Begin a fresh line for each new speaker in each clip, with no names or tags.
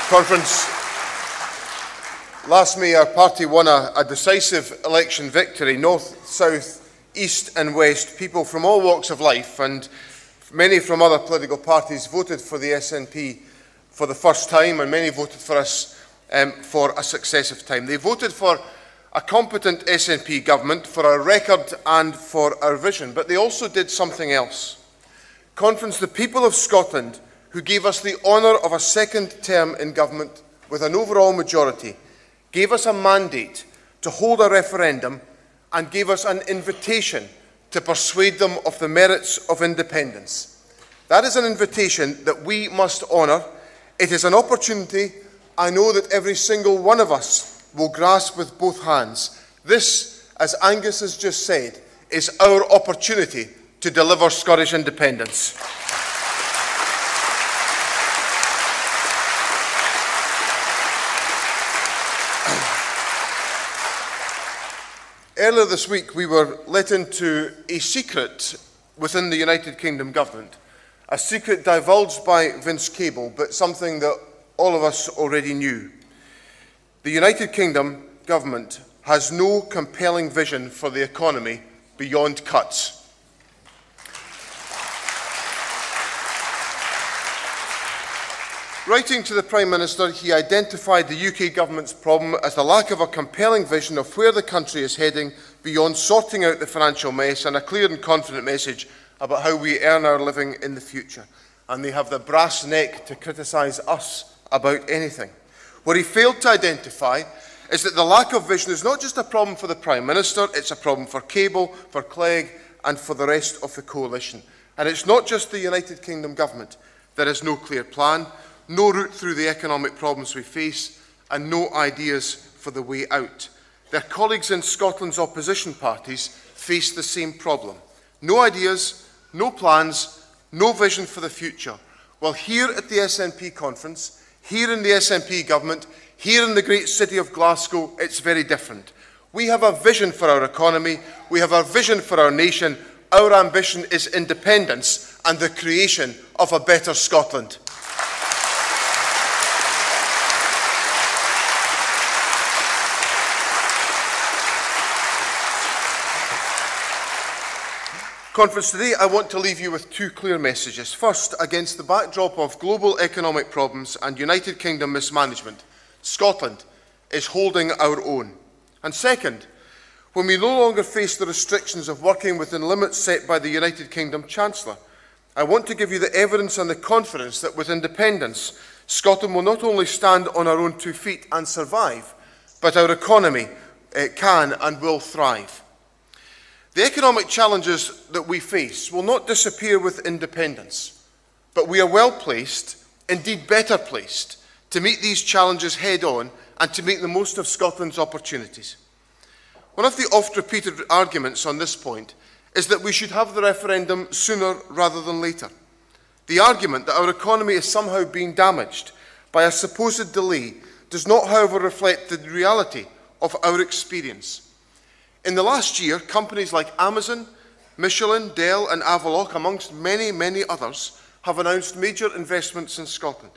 Conference. Last May, our party won a decisive election victory. North, south, east and west, people from all walks of life and many from other political parties voted for the SNP for the first time, and many voted for us for a successive time. They voted for a competent SNP government, for our record and for our vision, but they also did something else. Conference, the people of Scotland, who gave us the honour of a second term in government with an overall majority, gave us a mandate to hold a referendum and gave us an invitation to persuade them of the merits of independence. That is an invitation that we must honour. It is an opportunity I know that every single one of us will grasp with both hands. This, as Angus has just said, is our opportunity to deliver Scottish independence. Earlier this week, we were let into a secret within the United Kingdom government, a secret divulged by Vince Cable, but something that all of us already knew. The United Kingdom government has no compelling vision for the economy beyond cuts. Writing to the Prime Minister, he identified the UK government's problem as the lack of a compelling vision of where the country is heading beyond sorting out the financial mess, and a clear and confident message about how we earn our living in the future. And they have the brass neck to criticise us about anything. What he failed to identify is that the lack of vision is not just a problem for the Prime Minister, it's a problem for Cable, for Clegg and for the rest of the coalition. And it's not just the United Kingdom government. There is no clear plan, no route through the economic problems we face, and no ideas for the way out. Their colleagues in Scotland's opposition parties face the same problem. No ideas, no plans, no vision for the future. Well, here at the SNP conference, here in the SNP government, here in the great city of Glasgow, it's very different. We have a vision for our economy, we have a vision for our nation. Our ambition is independence and the creation of a better Scotland. Conference, today I want to leave you with two clear messages. First, against the backdrop of global economic problems and United Kingdom mismanagement, Scotland is holding our own. And second, when we no longer face the restrictions of working within limits set by the United Kingdom Chancellor, I want to give you the evidence and the confidence that with independence, Scotland will not only stand on our own 2 feet and survive, but our economy can and will thrive. The economic challenges that we face will not disappear with independence, but we are well placed, indeed better placed, to meet these challenges head on and to make the most of Scotland's opportunities. One of the oft-repeated arguments on this point is that we should have the referendum sooner rather than later. The argument that our economy is somehow being damaged by a supposed delay does not, however, reflect the reality of our experience. In the last year, companies like Amazon, Michelin, Dell and Avaloq, amongst many, many others, have announced major investments in Scotland.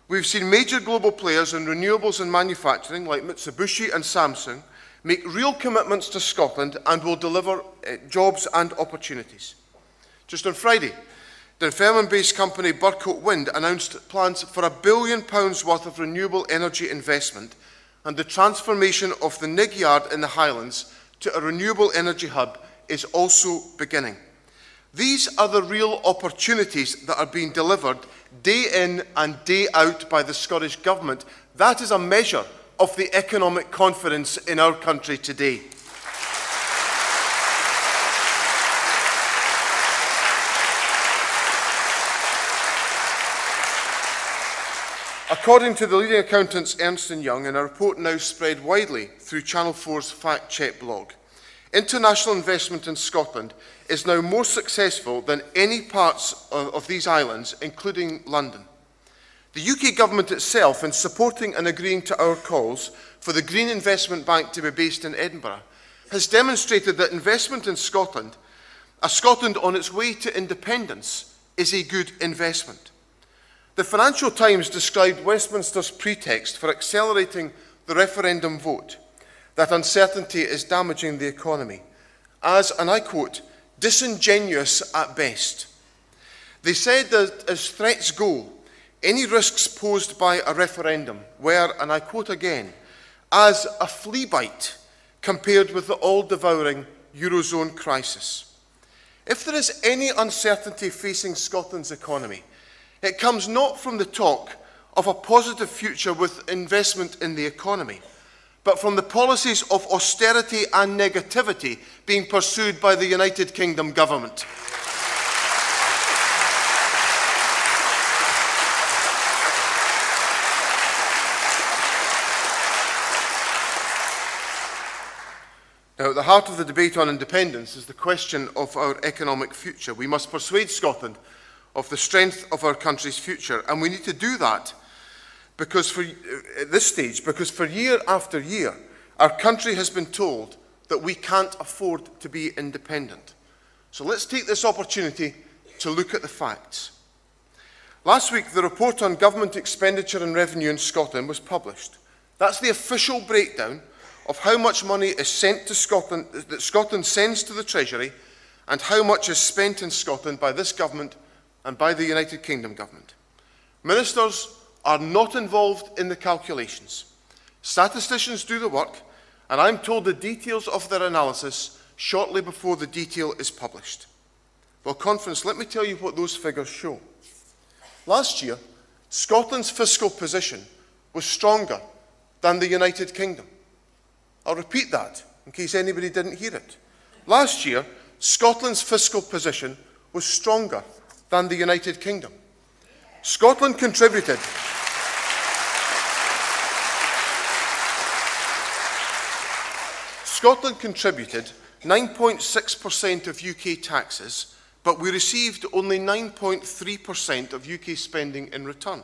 We've seen major global players in renewables and manufacturing, like Mitsubishi and Samsung, make real commitments to Scotland and will deliver jobs and opportunities. Just on Friday, the Dunfermline-based company Burcoat Wind announced plans for £1 billion worth of renewable energy investment, and the transformation of the Nig Yard in the Highlands to a renewable energy hub is also beginning. These are the real opportunities that are being delivered day in and day out by the Scottish Government. That is a measure of the economic confidence in our country today. According to the leading accountants Ernst & Young, in a report now spread widely through Channel 4's Fact Check blog, international investment in Scotland is now more successful than any parts of these islands, including London. The UK government itself, in supporting and agreeing to our calls for the Green Investment Bank to be based in Edinburgh, has demonstrated that investment in Scotland, a Scotland on its way to independence, is a good investment. The Financial Times described Westminster's pretext for accelerating the referendum vote, that uncertainty is damaging the economy, as, and I quote, disingenuous at best. They said that as threats go, any risks posed by a referendum were, and I quote again, as a flea bite compared with the all-devouring Eurozone crisis. If there is any uncertainty facing Scotland's economy, it comes not from the talk of a positive future with investment in the economy, but from the policies of austerity and negativity being pursued by the United Kingdom government. Now, at the heart of the debate on independence is the question of our economic future. We must persuade Scotland of the strength of our country's future, and we need to do that because at this stage, because for year after year, our country has been told that we can't afford to be independent. So let's take this opportunity to look at the facts. Last week, the report on government expenditure and revenue in Scotland was published. That's the official breakdown of how much money is sent to Scotland, that Scotland sends to the Treasury, and how much is spent in Scotland by this government and by the United Kingdom government. Ministers are not involved in the calculations. Statisticians do the work, and I'm told the details of their analysis shortly before the detail is published. Well, conference, let me tell you what those figures show. Last year, Scotland's fiscal position was stronger than the United Kingdom. I'll repeat that in case anybody didn't hear it. Last year, Scotland's fiscal position was stronger than the United Kingdom. Scotland contributed 9.6% of UK taxes, but we received only 9.3% of UK spending in return.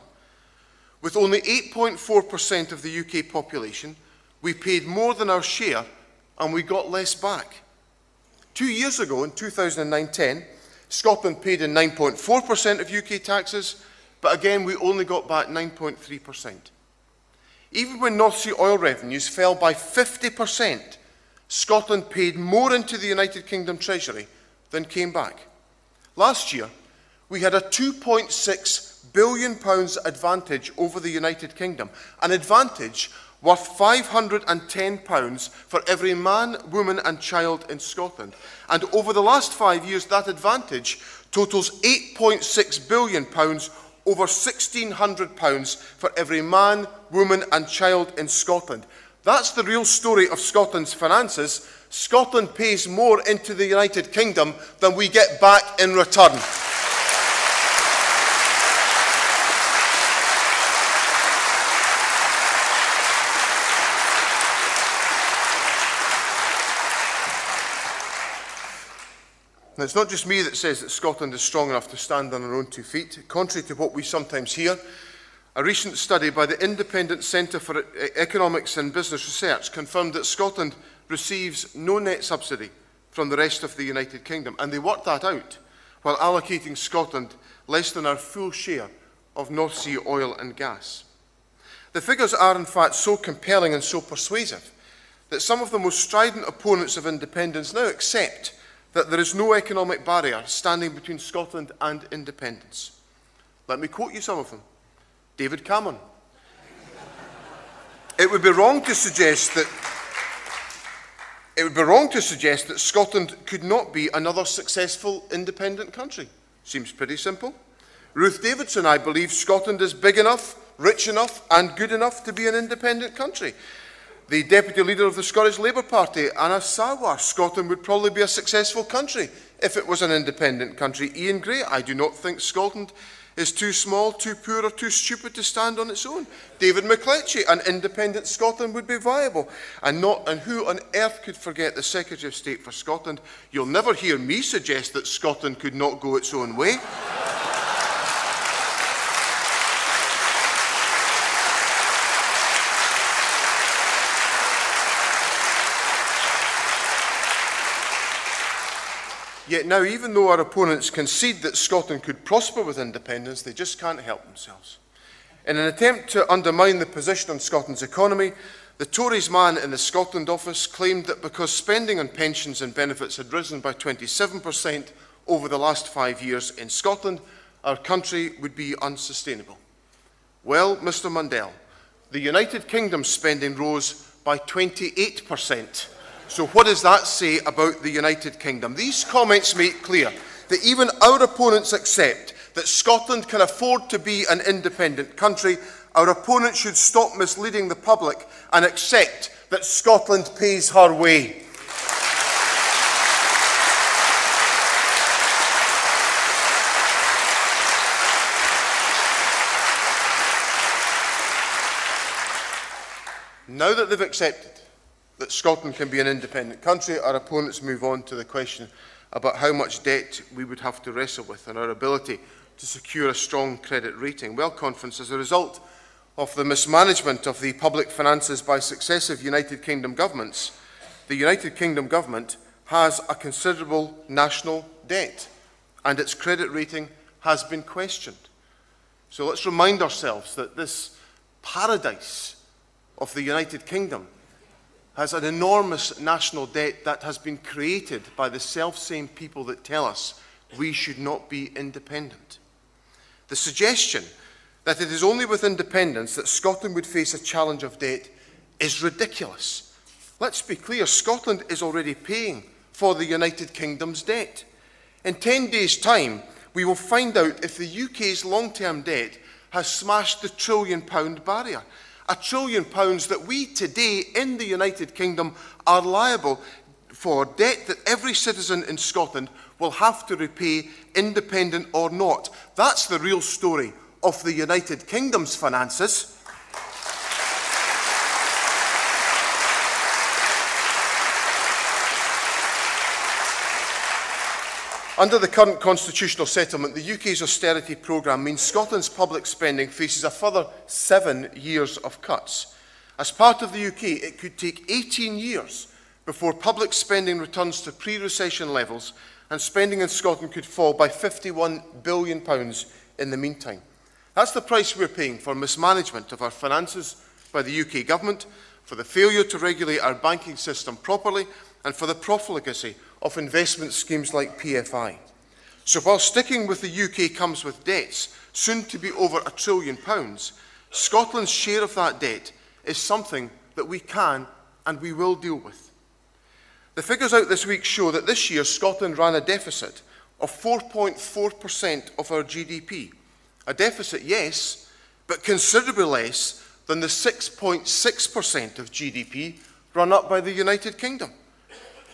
With only 8.4% of the UK population, we paid more than our share and we got less back. 2 years ago, in 2009-10, Scotland paid in 9.4% of UK taxes, but again we only got back 9.3%. Even when North Sea oil revenues fell by 50%, Scotland paid more into the United Kingdom Treasury than came back. Last year, we had a £2.6 billion advantage over the United Kingdom, an advantage worth £510 for every man, woman and child in Scotland. And over the last 5 years, that advantage totals £8.6 billion, over £1,600 for every man, woman and child in Scotland. That's the real story of Scotland's finances. Scotland pays more into the United Kingdom than we get back in return. Now, it's not just me that says that Scotland is strong enough to stand on her own 2 feet. Contrary to what we sometimes hear, a recent study by the Independent Centre for Economics and Business Research confirmed that Scotland receives no net subsidy from the rest of the United Kingdom, and they worked that out while allocating Scotland less than our full share of North Sea oil and gas. The figures are in fact so compelling and so persuasive that some of the most strident opponents of independence now accept that there is no economic barrier standing between Scotland and independence. Let me quote you some of them. David Cameron. It would be wrong to suggest that Scotland could not be another successful independent country. Seems pretty simple. Ruth Davidson, I believe Scotland is big enough, rich enough and good enough to be an independent country. The Deputy Leader of the Scottish Labour Party, Anna Sawar, Scotland would probably be a successful country if it was an independent country. Ian Gray, I do not think Scotland is too small, too poor or too stupid to stand on its own. David McCletchie, an independent Scotland would be viable. And who on earth could forget the Secretary of State for Scotland? You'll never hear me suggest that Scotland could not go its own way. Yet now, even though our opponents concede that Scotland could prosper with independence, they just can't help themselves. In an attempt to undermine the position on Scotland's economy, the Tories man in the Scotland office claimed that because spending on pensions and benefits had risen by 27% over the last 5 years in Scotland, our country would be unsustainable. Well, Mr Mundell, the United Kingdom's spending rose by 28%. So what does that say about the United Kingdom? These comments make clear that even our opponents accept that Scotland can afford to be an independent country. Our opponents should stop misleading the public and accept that Scotland pays her way. Now that they've accepted that Scotland can be an independent country, our opponents move on to the question about how much debt we would have to wrestle with and our ability to secure a strong credit rating. Well, Conference, as a result of the mismanagement of the public finances by successive United Kingdom governments, the United Kingdom government has a considerable national debt and its credit rating has been questioned. So let's remind ourselves that this paradise of the United Kingdom has an enormous national debt that has been created by the self-same people that tell us we should not be independent. The suggestion that it is only with independence that Scotland would face a challenge of debt is ridiculous. Let's be clear, Scotland is already paying for the United Kingdom's debt. In 10 days' time, we will find out if the UK's long-term debt has smashed the £1 trillion barrier. £1 trillion that we today in the United Kingdom are liable for, debt that every citizen in Scotland will have to repay, independent or not. That's the real story of the United Kingdom's finances. Under the current constitutional settlement, the UK's austerity programme means Scotland's public spending faces a further 7 years of cuts. As part of the UK, it could take 18 years before public spending returns to pre-recession levels, and spending in Scotland could fall by £51 billion in the meantime. That's the price we're paying for mismanagement of our finances by the UK government, for the failure to regulate our banking system properly, and for the profligacy of investment schemes like PFI. So while sticking with the UK comes with debts soon to be over £1 trillion, Scotland's share of that debt is something that we can and we will deal with. The figures out this week show that this year Scotland ran a deficit of 4.4% of our GDP. A deficit, yes, but considerably less than the 6.6% of GDP run up by the United Kingdom.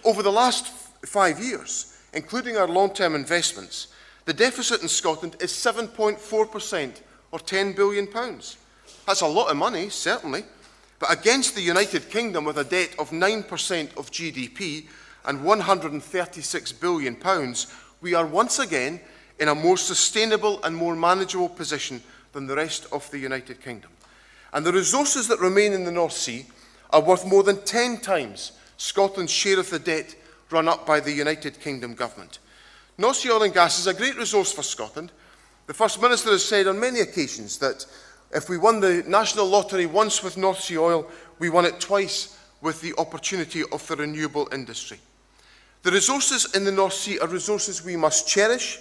Over the last 5 years, including our long-term investments, the deficit in Scotland is 7.4% or £10 billion. That's a lot of money, certainly, but against the United Kingdom with a debt of 9% of GDP and £136 billion, we are once again in a more sustainable and more manageable position than the rest of the United Kingdom. And the resources that remain in the North Sea are worth more than 10 times Scotland's share of the debt run up by the United Kingdom government. North Sea oil and gas is a great resource for Scotland. The First Minister has said on many occasions that if we won the national lottery once with North Sea oil, we won it twice with the opportunity of the renewable industry. The resources in the North Sea are resources we must cherish.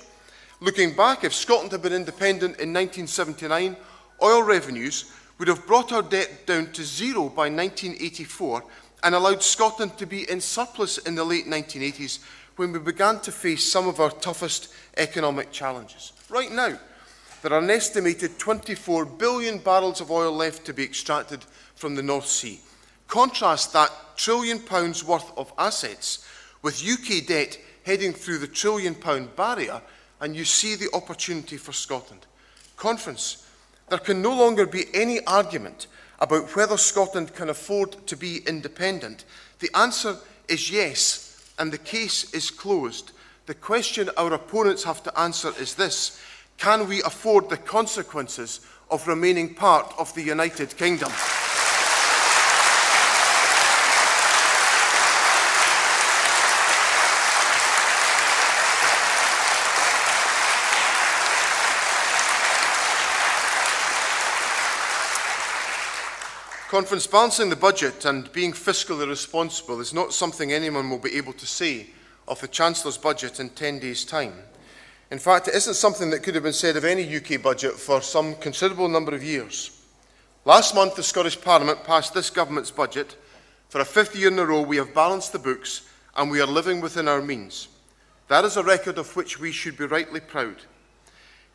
Looking back, if Scotland had been independent in 1979, oil revenues would have brought our debt down to zero by 1984 and allowed Scotland to be in surplus in the late 1980s when we began to face some of our toughest economic challenges. Right now, there are an estimated 24 billion barrels of oil left to be extracted from the North Sea. Contrast that £1 trillion worth of assets with UK debt heading through the £1 trillion barrier, and you see the opportunity for Scotland. Conference, there can no longer be any argument about whether Scotland can afford to be independent. The answer is yes, and the case is closed. The question our opponents have to answer is this: can we afford the consequences of remaining part of the United Kingdom? Conference, balancing the budget and being fiscally responsible is not something anyone will be able to say of the Chancellor's budget in 10 days' time. In fact, it isn't something that could have been said of any UK budget for some considerable number of years. Last month, the Scottish Parliament passed this government's budget. For a fifth year in a row, we have balanced the books and we are living within our means. That is a record of which we should be rightly proud.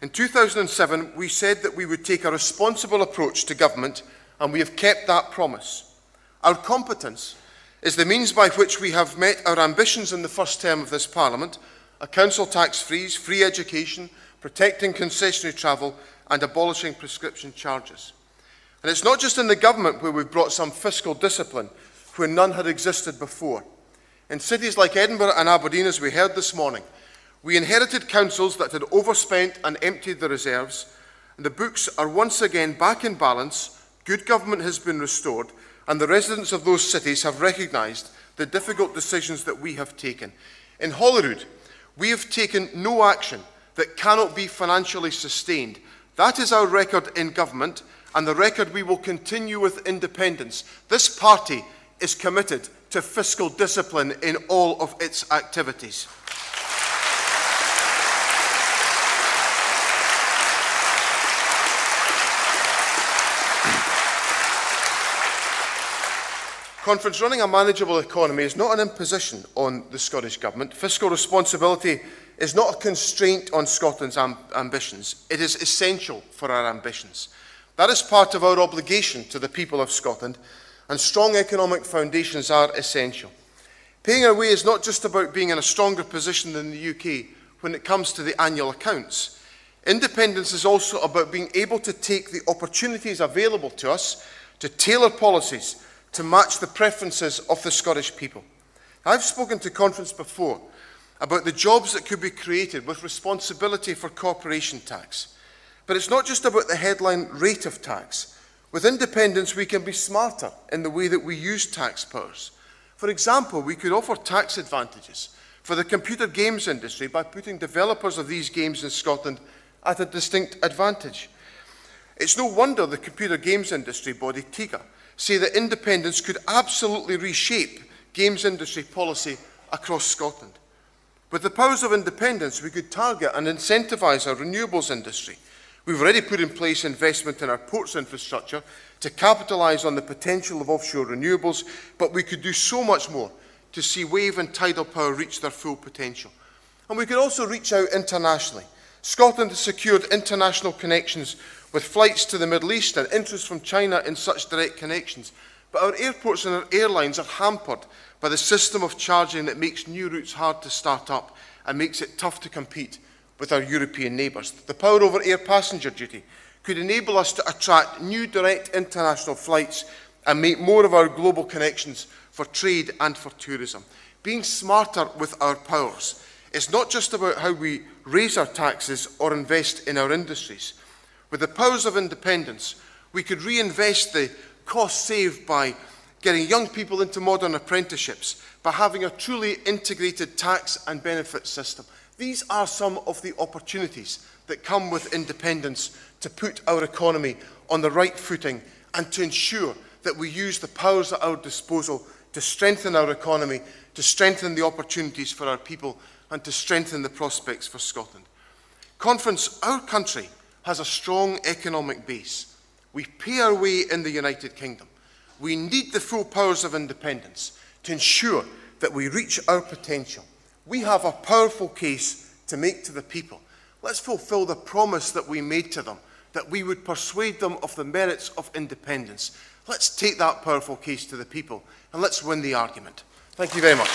In 2007, we said that we would take a responsible approach to government, and we have kept that promise. Our competence is the means by which we have met our ambitions in the first term of this Parliament: a council tax freeze, free education, protecting concessionary travel and abolishing prescription charges. And it's not just in the government where we've brought some fiscal discipline where none had existed before. In cities like Edinburgh and Aberdeen, as we heard this morning, we inherited councils that had overspent and emptied the reserves, and the books are once again back in balance. Good government has been restored, and the residents of those cities have recognised the difficult decisions that we have taken. In Holyrood, we have taken no action that cannot be financially sustained. That is our record in government, and the record we will continue with independence. This party is committed to fiscal discipline in all of its activities. Conference, running a manageable economy is not an imposition on the Scottish Government. Fiscal responsibility is not a constraint on Scotland's ambitions. It is essential for our ambitions. That is part of our obligation to the people of Scotland, and strong economic foundations are essential. Paying our way is not just about being in a stronger position than the UK when it comes to the annual accounts. Independence is also about being able to take the opportunities available to us to tailor policies to match the preferences of the Scottish people. I've spoken to Conference before about the jobs that could be created with responsibility for corporation tax. But it's not just about the headline rate of tax. With independence, we can be smarter in the way that we use tax powers. For example, we could offer tax advantages for the computer games industry by putting developers of these games in Scotland at a distinct advantage. It's no wonder the computer games industry body, TIGA, say that independence could absolutely reshape games industry policy across Scotland. With the powers of independence, we could target and incentivise our renewables industry. We've already put in place investment in our ports infrastructure to capitalise on the potential of offshore renewables, but we could do so much more to see wave and tidal power reach their full potential. And we could also reach out internationally. Scotland has secured international connections with flights to the Middle East and interest from China in such direct connections. But our airports and our airlines are hampered by the system of charging that makes new routes hard to start up and makes it tough to compete with our European neighbours. The power over air passenger duty could enable us to attract new direct international flights and make more of our global connections for trade and for tourism. Being smarter with our powers is not just about how we raise our taxes or invest in our industries. With the powers of independence, we could reinvest the costs saved by getting young people into modern apprenticeships, by having a truly integrated tax and benefit system. These are some of the opportunities that come with independence to put our economy on the right footing and to ensure that we use the powers at our disposal to strengthen our economy, to strengthen the opportunities for our people, and to strengthen the prospects for Scotland. Conference, our country has a strong economic base. We pay our way in the United Kingdom. We need the full powers of independence to ensure that we reach our potential. We have a powerful case to make to the people. Let's fulfil the promise that we made to them, that we would persuade them of the merits of independence. Let's take that powerful case to the people and let's win the argument. Thank you very much.